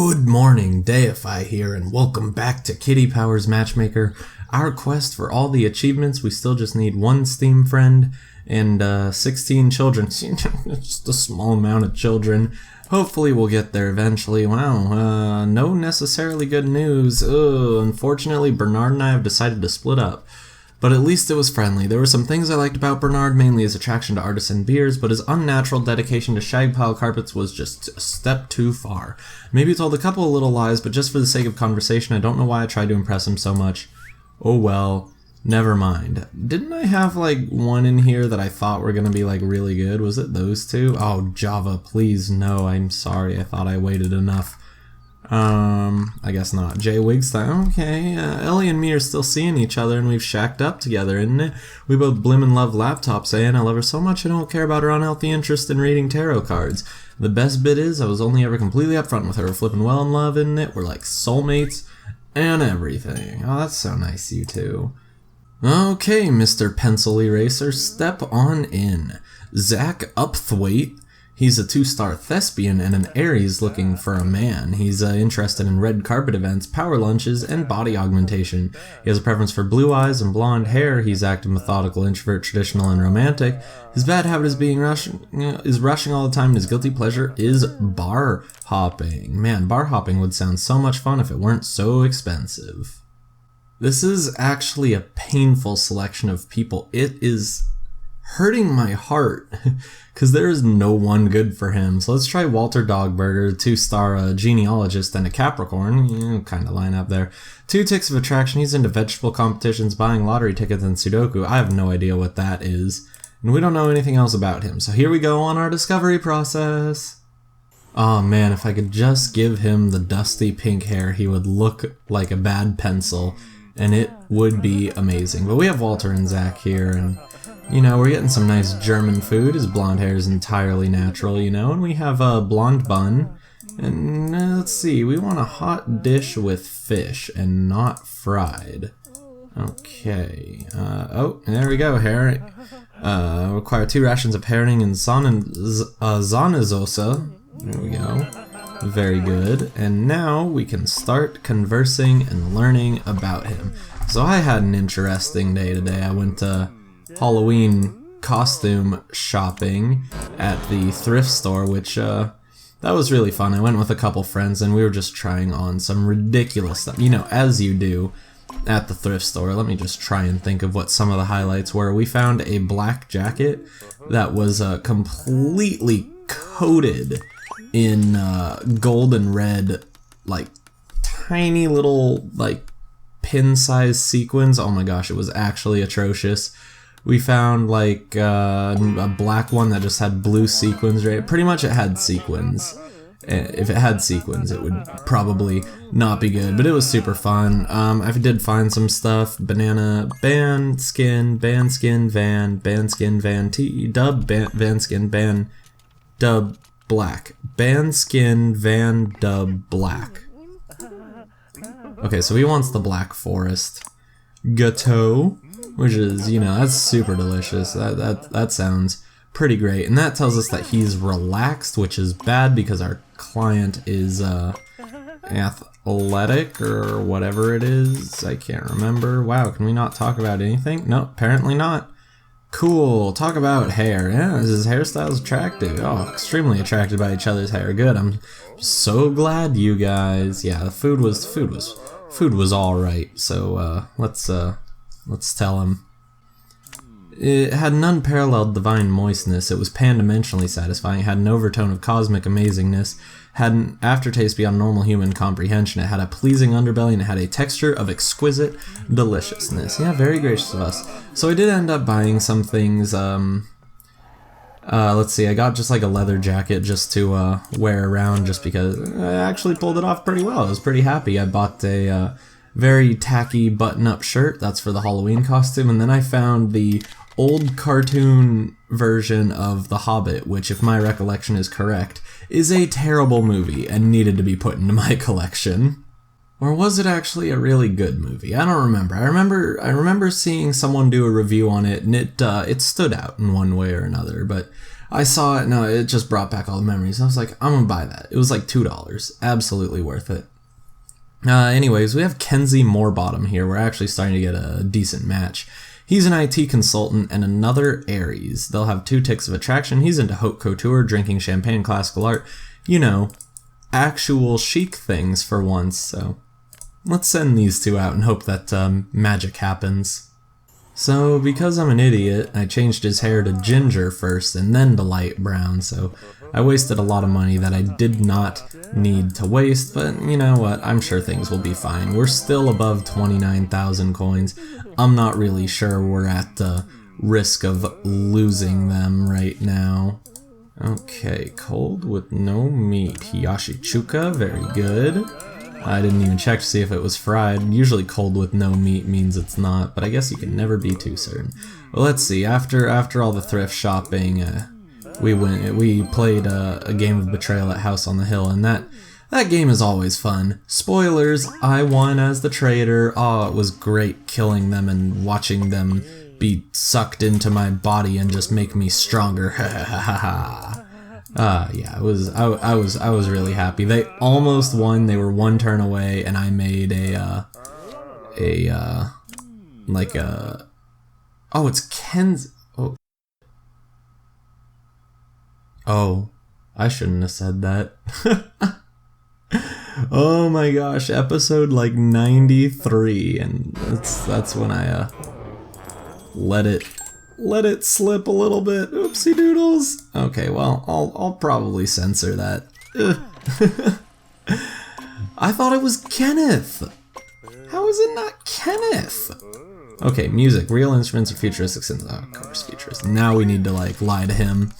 Good morning, Deify here, and welcome back to Kitty Powers Matchmaker. Our quest for all the achievements, we still just need one Steam friend and 16 children. Just a small amount of children. Hopefully we'll get there eventually. Wow, no necessarily good news. Unfortunately, Bernard and I have decided to split up. But at least it was friendly. There were some things I liked about Bernard, mainly his attraction to artisan beers, but his unnatural dedication to shag pile carpets was just a step too far. Maybe he told a couple of little lies, but just for the sake of conversation, I don't know why I tried to impress him so much. Oh well, never mind. Didn't I have like one in here that I thought were gonna be like really good? Was it those two? Oh, Java, please no, I'm sorry, I thought I waited enough. I guess not. Jay Wigstyle. Okay, Ellie and me are still seeing each other and we've shacked up together, isn't it? We both blimmin' love laptops, and I love her so much I don't care about her unhealthy interest in reading tarot cards. The best bit is I was only ever completely upfront with her. We're flipping well in love, isn't it? We're like soulmates and everything. Oh, that's so nice, you two. Okay, Mr. Pencil Eraser, step on in. Zack Upthwaite. He's a 2-star thespian and an Aries looking for a man. He's interested in red carpet events, power lunches, and body augmentation. He has a preference for blue eyes and blonde hair. He's active, methodical, introvert, traditional, and romantic. His bad habit is rushing all the time, and his guilty pleasure is bar hopping. Man, bar hopping would sound so much fun if it weren't so expensive. This is actually a painful selection of people. It is hurting my heart because there is no one good for him. So let's try Walter Dogberger, 2-star genealogist and a Capricorn. Kind of line up there. 2 ticks of attraction. He's into vegetable competitions, buying lottery tickets, and Sudoku. I have no idea what that is, and we don't know anything else about him. So here we go on our discovery process. Oh man, if I could just give him the dusty pink hair, he would look like a bad pencil, and it would be amazing. But we have Walter and Zack here, and you know, we're getting some nice German food. His blonde hair is entirely natural, you know, and we have a blonde bun. And let's see, we want a hot dish with fish and not fried. Okay. Oh, there we go, herring. Require 2 rations of herring and Sahnesoße. There we go. Very good. And now we can start conversing and learning about him. So I had an interesting day today. I went to Halloween costume shopping at the thrift store, which that was really fun. I went with a couple friends and we were just trying on some ridiculous stuff, you know, as you do at the thrift store. Let me just try and think of what some of the highlights were. We found a black jacket that was completely coated in gold and red, like tiny little like pin-sized sequins. Oh my gosh, it was actually atrocious. We found like a black one that just had blue sequins, right? Pretty much it had sequins. If it had sequins, it would probably not be good, but it was super fun. I did find some stuff. Banana, band skin, van, T, dub, van skin, ban, dub, black. Band skin, van, dub, black. Okay, so he wants the Black Forest. Gâteau, which is, you know, that's super delicious. That sounds pretty great. And that tells us that he's relaxed, which is bad because our client is athletic or whatever it is. I can't remember. Wow, can we not talk about anything? No, apparently not. Cool. Talk about hair. Yeah, his hairstyle's attractive. Oh, extremely attracted by each other's hair. Good. I'm so glad you guys. Yeah, the food was all right. So let's tell him. It had an unparalleled divine moistness. It was pan-dimensionally satisfying. It had an overtone of cosmic amazingness. Had an aftertaste beyond normal human comprehension. It had a pleasing underbelly, and it had a texture of exquisite deliciousness. Yeah, very gracious of us. So I did end up buying some things. Let's see, I got just like a leather jacket just to wear around, just because I actually pulled it off pretty well. I was pretty happy. I bought a very tacky button-up shirt. That's for the Halloween costume. And then I found the old cartoon version of The Hobbit, which, if my recollection is correct, is a terrible movie and needed to be put into my collection. Or was it actually a really good movie? I don't remember. I remember seeing someone do a review on it, and it stood out in one way or another. But I saw it, no, it just brought back all the memories. I was like, I'm gonna buy that. It was like $2. Absolutely worth it. Anyways, we have Kensi Moorebottom here. We're actually starting to get a decent match. He's an IT consultant and another Aries. They'll have 2 ticks of attraction. He's into haute couture, drinking champagne, classical art. You know, actual chic things for once, so let's send these 2 out and hope that magic happens. So, because I'm an idiot, I changed his hair to ginger first and then to light brown, so I wasted a lot of money that I did not need to waste, but you know what, I'm sure things will be fine. We're still above 29,000 coins. I'm not really sure we're at the risk of losing them right now. Okay, cold with no meat. Hiyashi chuka, very good. I didn't even check to see if it was fried. Usually cold with no meat means it's not, but I guess you can never be too certain. Well, let's see, after all the thrift shopping, we played a game of Betrayal at House on the Hill, and that game is always fun. Spoilers, I won as the traitor. Oh, it was great killing them and watching them be sucked into my body and just make me stronger. Ha ha ha ha. Yeah, I was really happy. They almost won. They were 1 turn away, and I made oh, it's Ken's. Oh, I shouldn't have said that. Oh my gosh, episode like 93, and that's when I let it slip a little bit. Oopsie doodles. Okay, well, I'll probably censor that. I thought it was Kenneth. How is it not Kenneth? Okay, music, real instruments or futuristic synths? Oh, of course, futuristic. Now we need to like lie to him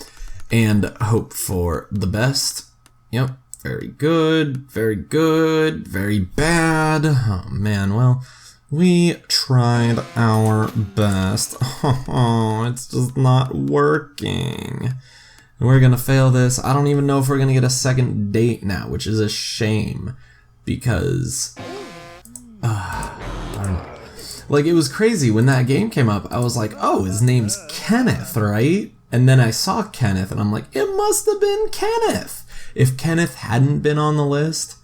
and hope for the best. Yep, very good, very good, very bad. Oh man, well, we tried our best. Oh, it's just not working. We're gonna fail this. I don't even know if we're gonna get a second date now, which is a shame because I don't know. Like, it was crazy when that game came up. I was like, oh, his name's Kenneth, right? And then I saw Kenneth and I'm like, it must have been Kenneth. If Kenneth hadn't been on the list,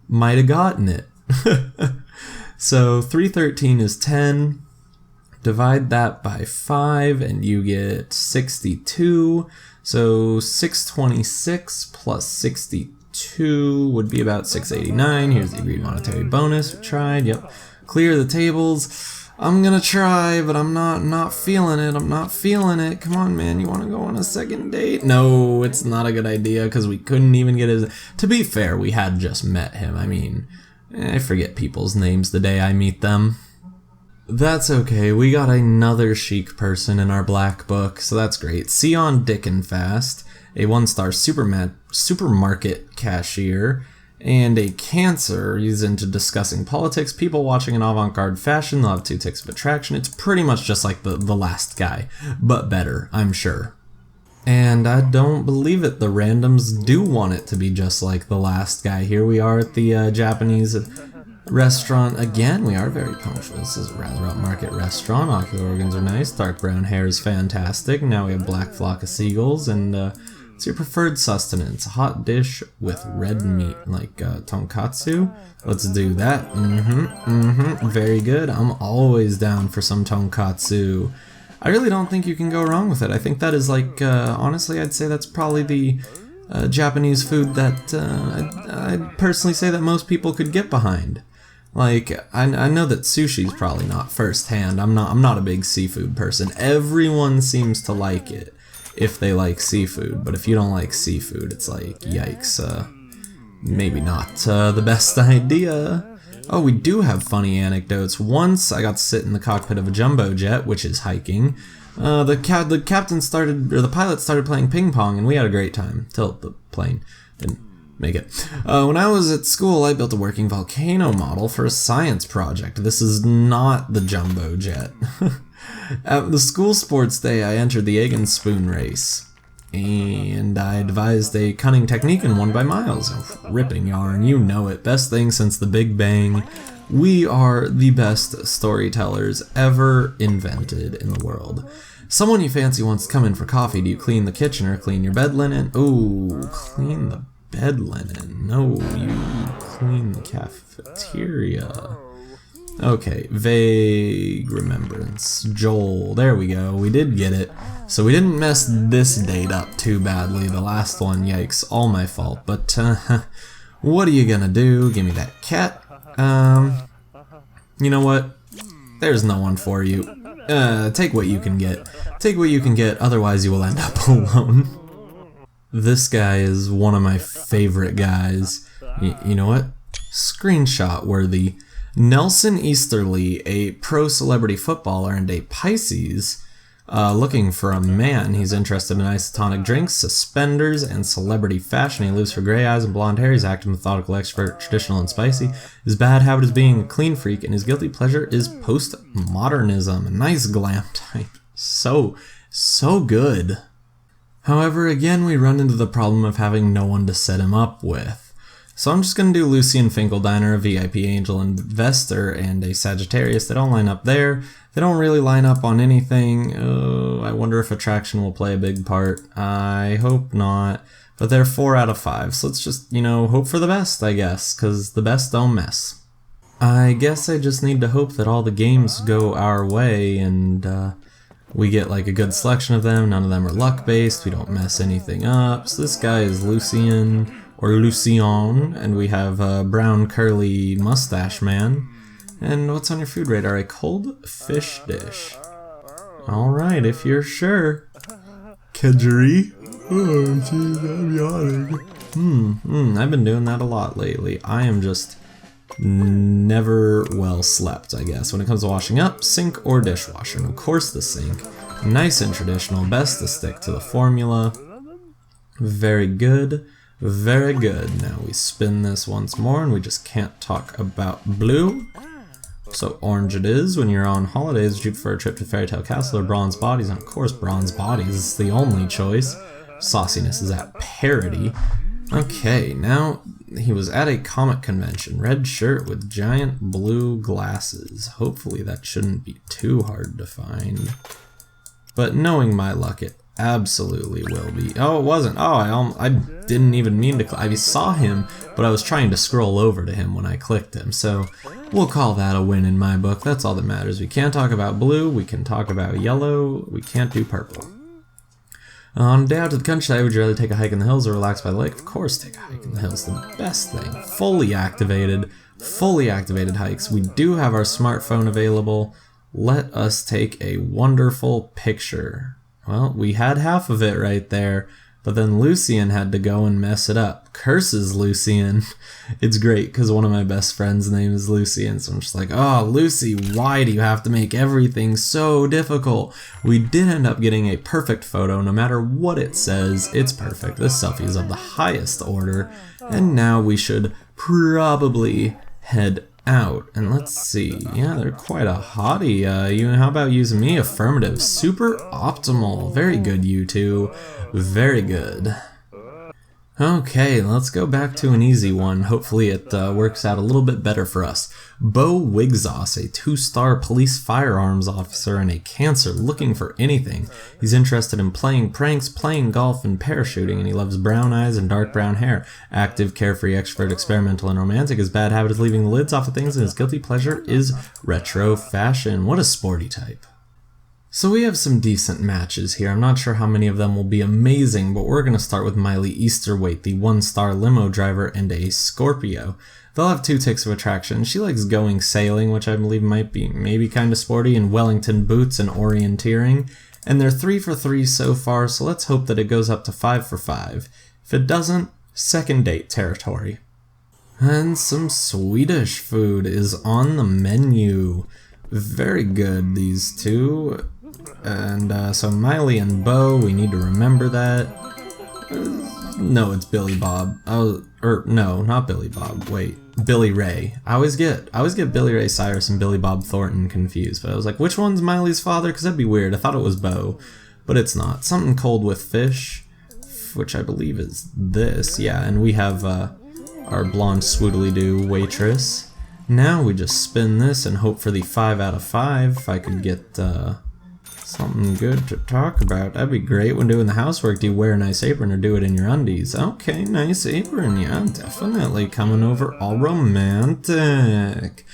might have gotten it. So 313 is 10. Divide that by 5 and you get 62. So 626 plus 62 would be about 689. Here's the agreed monetary bonus. We tried, yep. Clear the tables. I'm gonna try, but I'm not feeling it. I'm not feeling it. Come on, man. You want to go on a second date? No, it's not a good idea because we couldn't even get his... To be fair, we had just met him. I mean, I forget people's names the day I meet them. That's okay. We got another chic person in our black book, so that's great. Sion Dickenfast, a 1-star supermarket cashier, and a Cancer. He's into discussing politics, people watching in avant-garde fashion. They'll have 2 ticks of attraction. It's pretty much just like the last guy, but better, I'm sure. And I don't believe it, the randoms do want it to be just like the last guy. Here we are at the Japanese restaurant again. We are very punctual. This is a rather upmarket restaurant. Ocular organs are nice. Dark brown hair is fantastic. Now we have black flock of seagulls. And what's your preferred sustenance? A hot dish with red meat, like tonkatsu. Let's do that. Very good. I'm always down for some tonkatsu. I really don't think you can go wrong with it. I think that is like, honestly, I'd say that's probably the Japanese food that I'd personally say that most people could get behind. Like, I know that sushi's probably not firsthand. I'm not a big seafood person. Everyone seems to like it if they like seafood, but if you don't like seafood, it's like, yikes, maybe not the best idea. Oh, we do have funny anecdotes. Once I got to sit in the cockpit of a jumbo jet, which is hiking. The pilot started playing ping pong, and we had a great time till the plane didn't make it. When I was at school, I built a working volcano model for a science project. This is not the jumbo jet. At the school sports day, I entered the egg and spoon race. And I devised a cunning technique and won by miles. Ripping yarn, you know it. Best thing since the Big Bang. We are the best storytellers ever invented in the world. Someone you fancy wants to come in for coffee. Do you clean the kitchen or clean your bed linen? Ooh, clean the bed linen. No, you clean the cafeteria. Okay, vague remembrance. Joel, there we go. We did get it. So we didn't mess this date up too badly. The last one, yikes, all my fault. But what are you gonna do? Give me that cat. You know what? There's no one for you. Take what you can get. Take what you can get, otherwise you will end up alone. This guy is one of my favorite guys. You know what? Screenshot worthy. Nelson Easterly, a pro celebrity footballer and a Pisces, looking for a man. He's interested in isotonic drinks, suspenders, and celebrity fashion. He lives for gray eyes and blonde hair. He's active, methodical, expert, traditional, and spicy. His bad habit is being a clean freak, and his guilty pleasure is postmodernism. A nice glam type. So good. However, again, we run into the problem of having no one to set him up with. So I'm just going to do Lucien Finkeldiner, a VIP angel investor, and a Sagittarius. They don't line up there. They don't really line up on anything. Oh, I wonder if attraction will play a big part. I hope not. But they're 4 out of 5. So let's just, hope for the best, I guess. Because the best don't mess. I guess I just need to hope that all the games go our way and we get like a good selection of them. None of them are luck-based. We don't mess anything up. So this guy is Lucien. Or Lucien, and we have a brown curly mustache man. And what's on your food radar? A cold fish dish. Alright, if you're sure. Kedgery? Oh, jeez, I'm yawning. I've been doing that a lot lately. I am just never well slept, I guess. When it comes to washing up, sink or dishwasher. And of course the sink. Nice and traditional, best to stick to the formula. Very good. Very good. Now we spin this once more and we just can't talk about blue. So orange it is. When you're on holidays, would you prefer a trip to Fairy Tale Castle or Bronze Bodies? And of course Bronze Bodies is the only choice. Sauciness is at parity. Okay, now he was at a comic convention. Red shirt with giant blue glasses. Hopefully that shouldn't be too hard to find. But knowing my luck, it absolutely will be. Oh, it wasn't. Oh, I didn't even mean to I saw him, but I was trying to scroll over to him when I clicked him. So we'll call that a win in my book. That's all that matters. We can't talk about blue. We can talk about yellow. We can't do purple. On a day out to the countryside, would you rather take a hike in the hills or relax by the lake? Of course, take a hike in the hills. The best thing. Fully activated hikes. We do have our smartphone available. Let us take a wonderful picture. Well, we had half of it right there, but then Lucien had to go and mess it up. Curses, Lucien. It's great because one of my best friends' name is Lucien, so I'm just like, oh, Lucy, why do you have to make everything so difficult? We did end up getting a perfect photo. No matter what it says, it's perfect. This selfie is of the highest order, and now we should probably head out. And let's see, yeah, they're quite a hottie. How about using me? Affirmative. Super optimal. Very good, you two. Very good. Okay, let's go back to an easy one. Hopefully it works out a little bit better for us. Bo Wigzos, a 2-star police firearms officer and a Cancer looking for anything. He's interested in playing pranks, playing golf, and parachuting, and he loves brown eyes and dark brown hair. Active, carefree, extrovert, experimental, and romantic. His bad habit is leaving the lids off of things, and his guilty pleasure is retro fashion. What a sporty type. So we have some decent matches here. I'm not sure how many of them will be amazing, but we're going to start with Miley Easterwaite, the 1-star limo driver and a Scorpio. They'll have 2 ticks of attraction. She likes going sailing, which I believe might be maybe kind of sporty, and Wellington boots and orienteering. And they're 3 for 3 so far, so let's hope that it goes up to 5 for 5. If it doesn't, second date territory. And some Swedish food is on the menu. Very good, these two. And so Miley and Bo, we need to remember that. No, it's Billy Bob. No, not Billy Bob. Wait, Billy Ray. I always get Billy Ray Cyrus and Billy Bob Thornton confused. But I was like, which one's Miley's father? Because that'd be weird. I thought it was Bo, but it's not. Something cold with fish. wife, which I believe is this. Yeah, and we have our blonde swoodly-doo waitress. Now we just spin this and hope for the 5 out of 5. If I could get something good to talk about, that'd be great. When doing the housework, do you wear a nice apron or do it in your undies? Okay, nice apron, yeah, definitely coming over all romantic.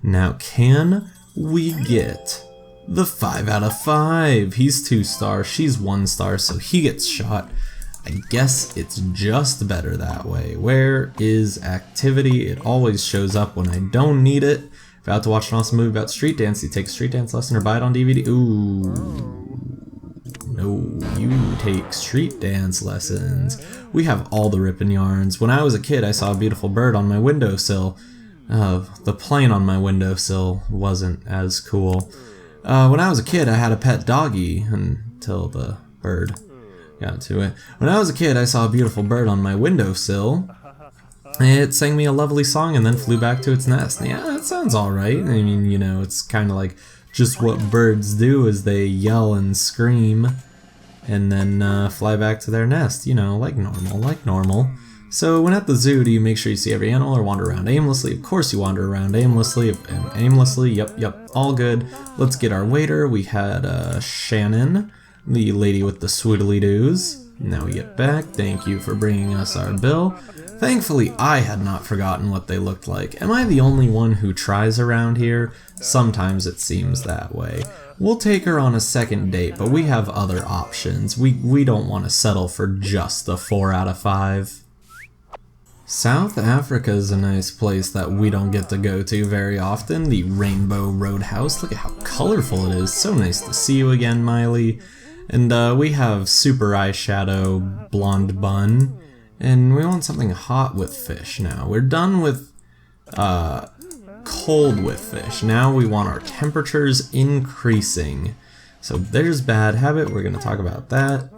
Now, can we get the 5 out of 5? He's 2 stars, she's 1 star, so he gets shot. I guess it's just better that way. Where is activity? It always shows up when I don't need it. About to watch an awesome movie about street dance. You take a street dance lesson or buy it on DVD. Ooh. No, you take street dance lessons. We have all the ripping yarns. When I was a kid, I saw a beautiful bird on my windowsill. The plane on my windowsill wasn't as cool. When I was a kid, I had a pet doggy until the bird got to it. When I was a kid, I saw a beautiful bird on my windowsill. It sang me a lovely song and then flew back to its nest. Yeah, that sounds alright. I mean, you know, it's kind of like just what birds do is they yell and scream and then fly back to their nest, you know, like normal. So when at the zoo, do you make sure you see every animal or wander around aimlessly? Of course you wander around aimlessly. Yep, all good. Let's get our waiter. We had Shannon, the lady with the swoodly-doos. Now we get back. Thank you for bringing us our bill. Thankfully, I had not forgotten what they looked like. Am I the only one who tries around here? Sometimes it seems that way. We'll take her on a second date, but we have other options. We don't want to settle for just a 4 out of 5. South Africa is a nice place that we don't get to go to very often. The Rainbow Roadhouse. Look at how colorful it is. So nice to see you again, Miley. And we have super eyeshadow blonde bun. And we want something hot with fish now. We're done with cold with fish. Now we want our temperatures increasing. So there's bad habit. We're going to talk about that.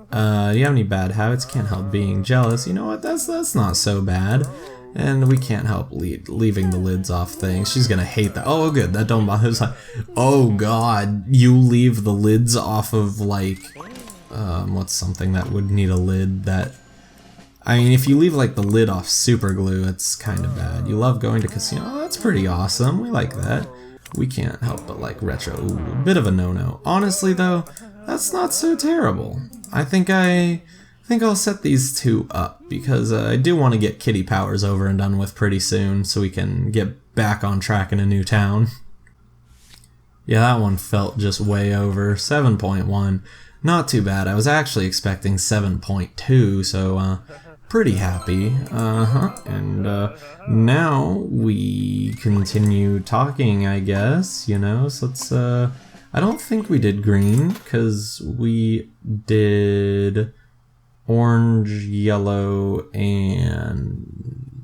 You have any bad habits? Can't help being jealous. You know what? That's not so bad. And we can't help leaving the lids off things. She's going to hate that. Oh, good. That don't bother us. Oh, God. You leave the lids off of, like, what's something that would need a lid that... I mean, if you leave, like, the lid off super glue, it's kind of bad. You love going to casino. Oh, that's pretty awesome. We like that. We can't help but like retro. Ooh, a bit of a no-no. Honestly, though, that's not so terrible. I think I'll set these 2 up because I do want to get kitty powers over and done with pretty soon so we can get back on track in a new town. Yeah, that one felt just way over. 7.1. Not too bad. I was actually expecting 7.2, so pretty happy. And now we continue talking, I guess, you know. So let's I don't think we did green because we did orange, yellow, and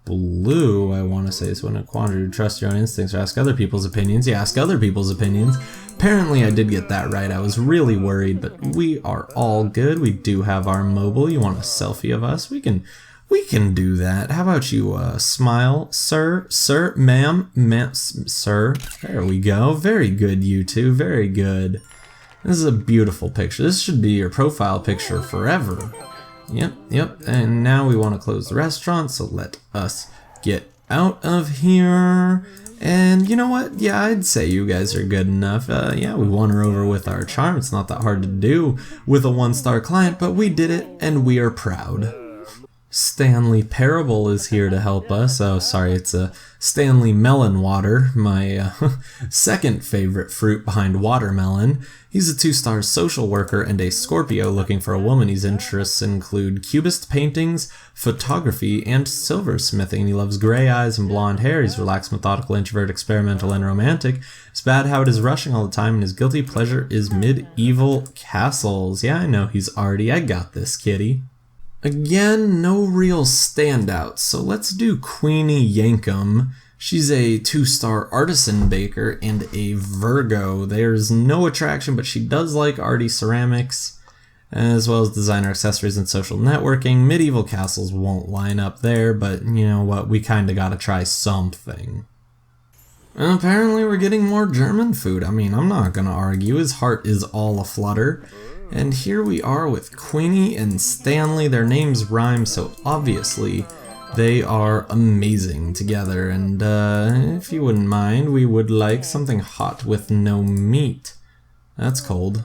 blue, I want to say. So in a quandary, trust your own instincts or ask other people's opinions. Yeah, ask other people's opinions. Apparently I did get that right. I was really worried, but we are all good. We do have our mobile. You want a selfie of us? We can do that. How about you smile, sir, ma'am, sir. There we go. Very good, you two. Very good. This is a beautiful picture. This should be your profile picture forever. Yep. And now we want to close the restaurant, so let us get out of here. And you know what? Yeah, I'd say you guys are good enough. Yeah, we won her over with our charm. It's not that hard to do with a 1-star client, but we did it, and we are proud. Stanley Parable is here to help us. Oh, sorry, it's a Stanley Melon Water, my second favorite fruit behind watermelon. He's a 2-star social worker and a Scorpio looking for a woman. His interests include cubist paintings, photography, and silversmithing. He loves gray eyes and blonde hair. He's relaxed, methodical, introvert, experimental, and romantic. His bad habit is rushing all the time, and his guilty pleasure is medieval castles. Yeah, I know he's arty. I got this, kitty. Again, no real standouts, so let's do Queenie Yankum. She's a 2-star artisan baker and a Virgo. There's no attraction, but she does like arty ceramics, as well as designer accessories and social networking. Medieval castles won't line up there, but you know what, we kinda gotta try something. And apparently we're getting more German food. I mean, I'm not gonna argue, his heart is all aflutter. And here we are with Queenie and Stanley. Their names rhyme, so obviously they are amazing together. And if you wouldn't mind, we would like something hot with no meat. That's cold.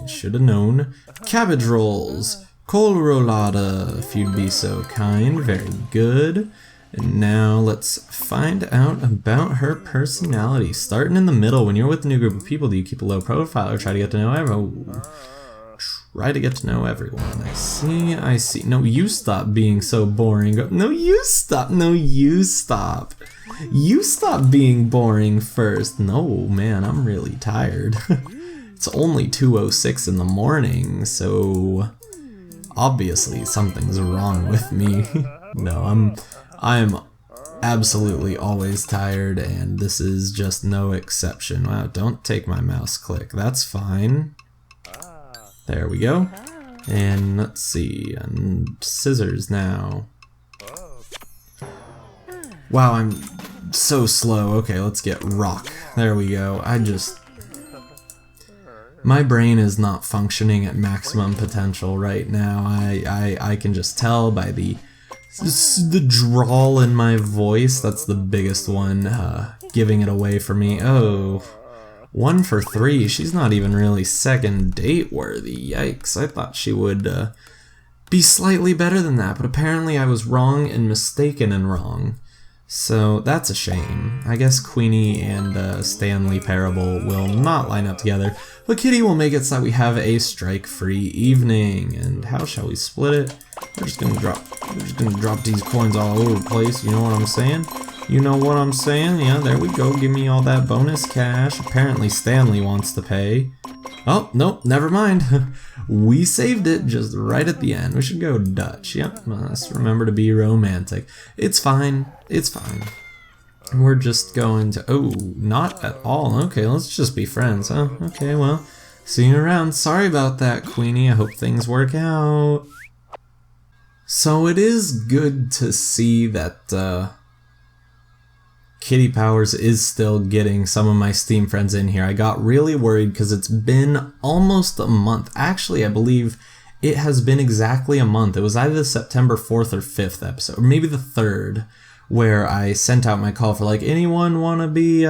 Should have known. Cabbage rolls. Col rollada, if you'd be so kind. Very good. And now let's find out about her personality. Starting in the middle, when you're with a new group of people, do you keep a low profile or try to get to know everyone? Try to get to know everyone. I see. No, you stop being so boring. No, you stop. No, you stop. You stop being boring first. No, man, I'm really tired. It's only 2:06 in the morning, so obviously something's wrong with me. No, I'm absolutely always tired, and this is just no exception. Wow, don't take my mouse click. That's fine. There we go. And let's see, and scissors now. Wow, I'm so slow. Okay, let's get rock. There we go. My brain is not functioning at maximum potential right now. I can just tell by the drawl in my voice. That's the biggest one, giving it away for me. Oh, 1 for 3. She's not even really second date worthy. Yikes, I thought she would be slightly better than that, but apparently I was wrong and mistaken and wrong. So that's a shame. I guess Queenie and Stanley Parable will not line up together, but Kitty will make it so that we have a strike-free evening. And how shall we split it? We're just gonna drop these coins all over the place. You know what I'm saying? You know what I'm saying? Yeah, there we go. Give me all that bonus cash. Apparently Stanley wants to pay. Oh, nope, never mind. We saved it just right at the end. We should go Dutch. Yep, let's remember to be romantic. It's fine. It's fine. We're just going to... Oh, not at all. Okay, let's just be friends, huh? Okay, well, see you around. Sorry about that, Queenie. I hope things work out. So it is good to see that Kitty Powers is still getting some of my Steam friends in here. I got really worried because it's been almost a month. Actually, I believe it has been exactly a month. It was either the September 4th or 5th episode, or maybe the 3rd, where I sent out my call for like, anyone want to be,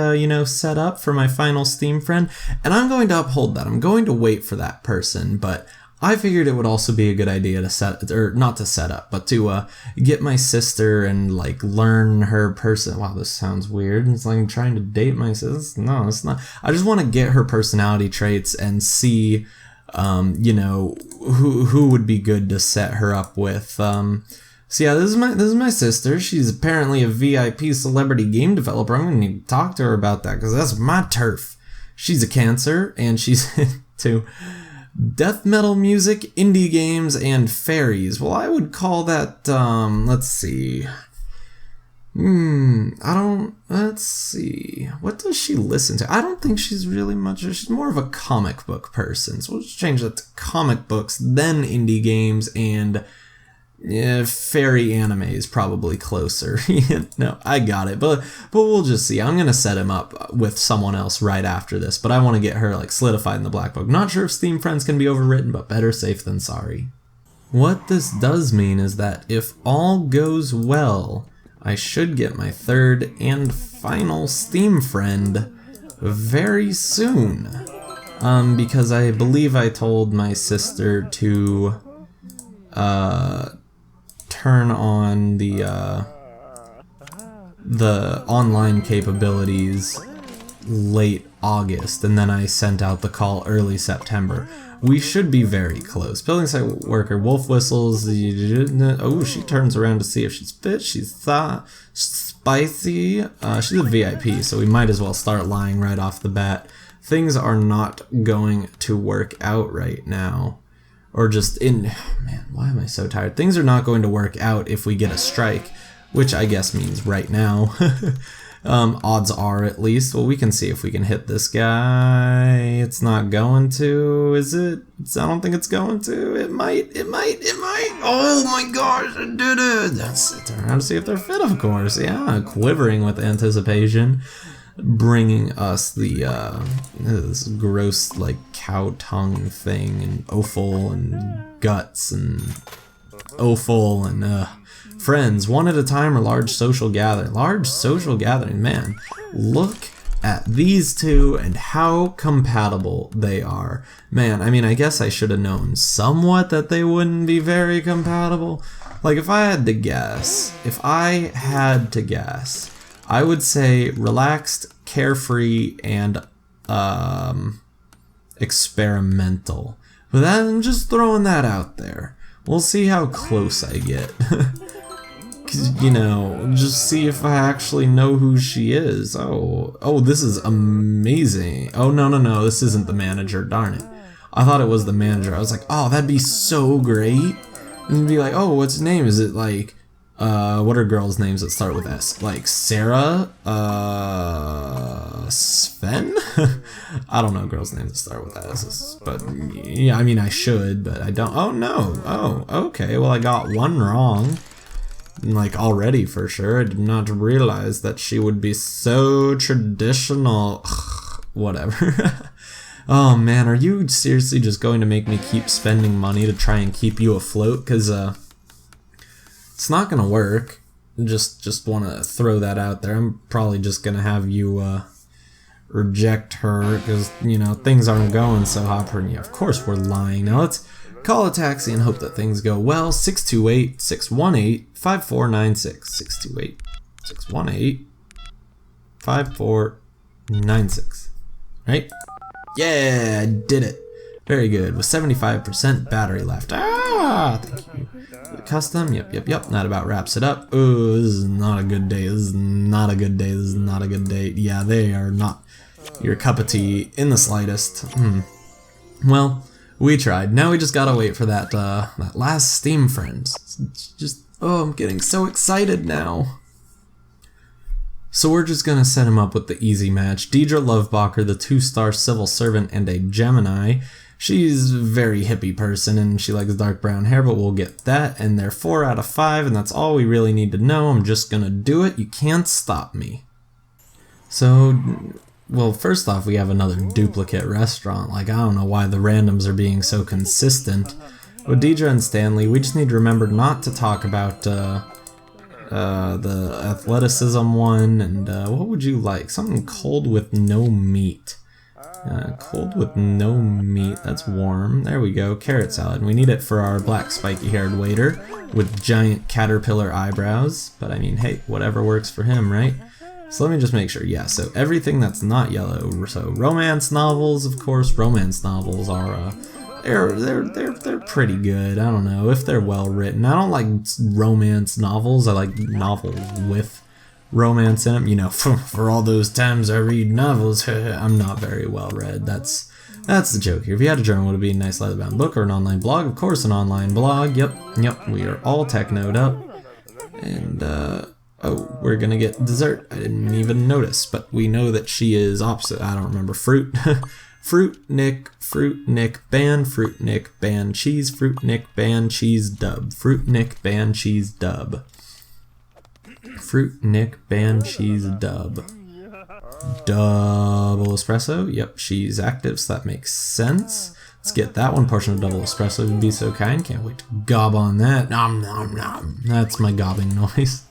set up for my final Steam friend? And I'm going to uphold that. I'm going to wait for that person, but I figured it would also be a good idea to not to set up, but to get my sister and like learn her person. Wow, this sounds weird. It's like I'm trying to date my sister. No, it's not. I just want to get her personality traits and see, who would be good to set her up with. So yeah, this is my sister. She's apparently a VIP celebrity game developer. I'm gonna need to talk to her about that because that's my turf. She's a Cancer and she's into death metal music, indie games, and fairies. Well, I would call that, let's see. Let's see. What does she listen to? I don't think she's really much. She's more of a comic book person. So we'll just change that to comic books, then indie games, and fairy anime is probably closer. No, I got it. But we'll just see. I'm going to set him up with someone else right after this. But I want to get her like solidified in the black book. Not sure if Steam Friends can be overwritten, but better safe than sorry. What this does mean is that if all goes well, I should get my 3rd and final Steam friend very soon. Because I believe I told my sister to turn on the online capabilities late August, and then I sent out the call early September. We should be very close. Building site worker, wolf whistles. Oh, she turns around to see if she's fit. She's spicy. She's a VIP, so we might as well start lying right off the bat. Things are not going to work out right now. Or man, why am I so tired? Things are not going to work out if we get a strike, which I guess means right now. Odds are, at least. Well, we can see if we can hit this guy. It's not going to, is it? I don't think it's going to. It might. Oh my gosh, I did it. Let's turn around to see if they're fit, of course. Yeah, quivering with anticipation. bringing us the this gross like cow tongue thing and offal and guts and offal and friends one at a time or large social gathering. Large social gathering, man. Look at these two and how compatible they are. Man, I mean, I guess I should have known somewhat that they wouldn't be very compatible. Like, if I had to guess, I would say relaxed, carefree, and experimental. But I'm just throwing that out there. We'll see how close I get. You know, just see if I actually know who she is. Oh, this is amazing. Oh, no, this isn't the manager, darn it. I thought it was the manager. I was like, oh, that'd be so great. And be like, oh, what's his name? Is it like, what are girls' names that start with S? Like Sarah, Sven? I don't know girls' names that start with S, but yeah, I mean, I should, but I don't. Oh, no. Oh, okay, well, I got one wrong. Like, already, for sure. I did not realize that she would be so traditional. Whatever. Oh, man, are you seriously just going to make me keep spending money to try and keep you afloat? Because, it's not gonna work. Just want to throw that out there. I'm probably just gonna have you, reject her, because, you know, things aren't going so hot for you. Of course we're lying. Now, let's call a taxi and hope that things go well. 628-618-5496. 628-5496. Right? Yeah, I did it. Very good. With 75% battery left. Thank you. Custom. Yep. That about wraps it up. Oh, this is not a good day. This is not a good day. This is not a good day. Yeah, they are not your cup of tea in the slightest. Well, we tried. Now we just gotta wait for that that last Steam friend. It's just, oh, I'm getting so excited now. So we're just gonna set him up with the easy match. Deidre Lovebacher, the 2-star civil servant and a Gemini. She's a very hippie person and she likes dark brown hair, but we'll get that. And they're 4 out of 5, and that's all we really need to know. I'm just gonna do it. You can't stop me. So, well, first off, we have another duplicate restaurant. Like, I don't know why the randoms are being so consistent. With Deidre and Stanley, we just need to remember not to talk about the athleticism one. And what would you like? Something cold with no meat. Cold with no meat, that's warm. There we go, carrot salad. We need it for our black spiky-haired waiter with giant caterpillar eyebrows. But I mean, hey, whatever works for him, right? So let me just make sure. Yeah, so everything that's not yellow. So romance novels, of course. Romance novels are they're pretty good. I don't know if they're well written. I don't like romance novels. I like novels with romance in them, you know. For all those times I read novels, I'm not very well read. That's the joke here. If you had a journal, would it be a nice leather-bound book or an online blog? Of course, an online blog. Yep. We are all technoed up. And oh, we're gonna get dessert. I didn't even notice, but we know that she is opposite. I don't remember. Fruit. Fruit Nick, ban, cheese, Fruit Nick, ban, cheese, dub. Fruit Nick, ban, cheese, dub. Fruit Nick, ban, cheese, dub. Double espresso. Yep, she's active, so that makes sense. Let's get that one portion of double espresso. Would be so kind. Can't wait to gob on that. Nom nom nom. That's my gobbing noise.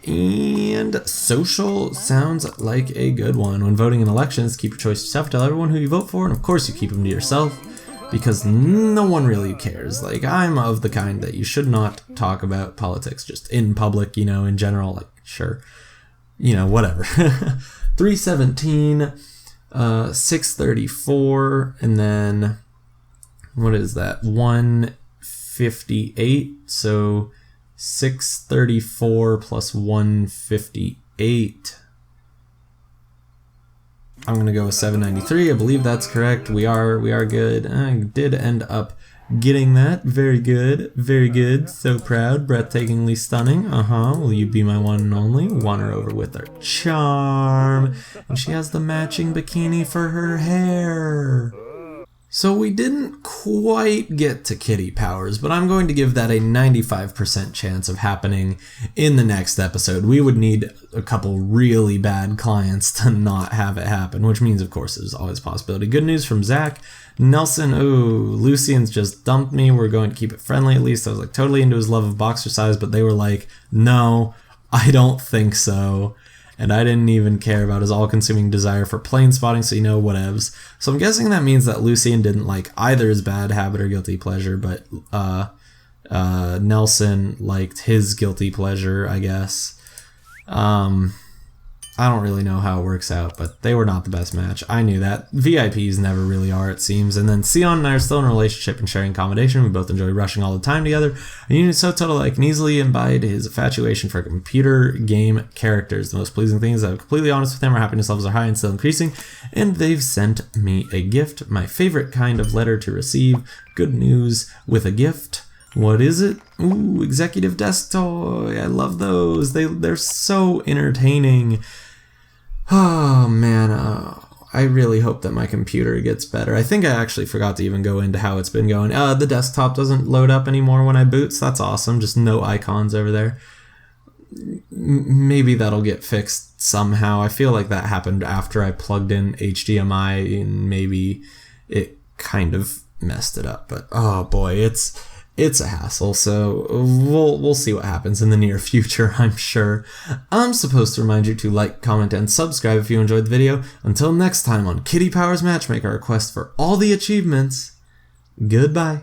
And social sounds like a good one. When voting in elections, keep your choice to yourself. Tell everyone who you vote for, and of course you keep them to yourself, because no one really cares. Like, I'm of the kind that you should not talk about politics just in public, you know, in general. Like, sure, you know, whatever. 317, 634, and then what is that? 158. So 634 plus 158. I'm gonna go with 793. I believe that's correct. We are good. I did end up getting that. Very good. So proud, breathtakingly stunning. Will you be my one and only? Won her over with her charm, and she has the matching bikini for her hair. So we didn't quite get to kitty powers, but I'm going to give that a 95% chance of happening in the next episode. We would need a couple really bad clients to not have it happen, which means, of course, there's always a possibility. Good news from Zack. Nelson, Lucien's just dumped me. We're going to keep it friendly at least. I was like totally into his love of boxer size, but they were like, no, I don't think so. And I didn't even care about his all-consuming desire for plane spotting, so whatevs. So I'm guessing that means that Lucien didn't like either his bad habit or guilty pleasure, but Nelson liked his guilty pleasure, I guess. I don't really know how it works out, but they were not the best match. I knew that. VIPs never really are, it seems. And then Sion and I are still in a relationship and sharing accommodation. We both enjoy rushing all the time together. A union so total I can easily imbibe his infatuation for computer game characters. The most pleasing thing is that I'm completely honest with him. Our happiness levels are high and still increasing. And they've sent me a gift. My favorite kind of letter to receive. Good news with a gift. What is it? Ooh, executive desk toy. I love those. They're so entertaining. Oh man, I really hope that my computer gets better. I think I actually forgot to even go into how it's been going. The desktop doesn't load up anymore when I boot, so that's awesome. Just no icons over there. Maybe that'll get fixed somehow. I feel like that happened after I plugged in HDMI and maybe it kind of messed it up. But oh boy, it's a hassle, so we'll see what happens in the near future, I'm sure. I'm supposed to remind you to like, comment, and subscribe if you enjoyed the video. Until next time on Kitty Powers Matchmaker, our quest for all the achievements, goodbye.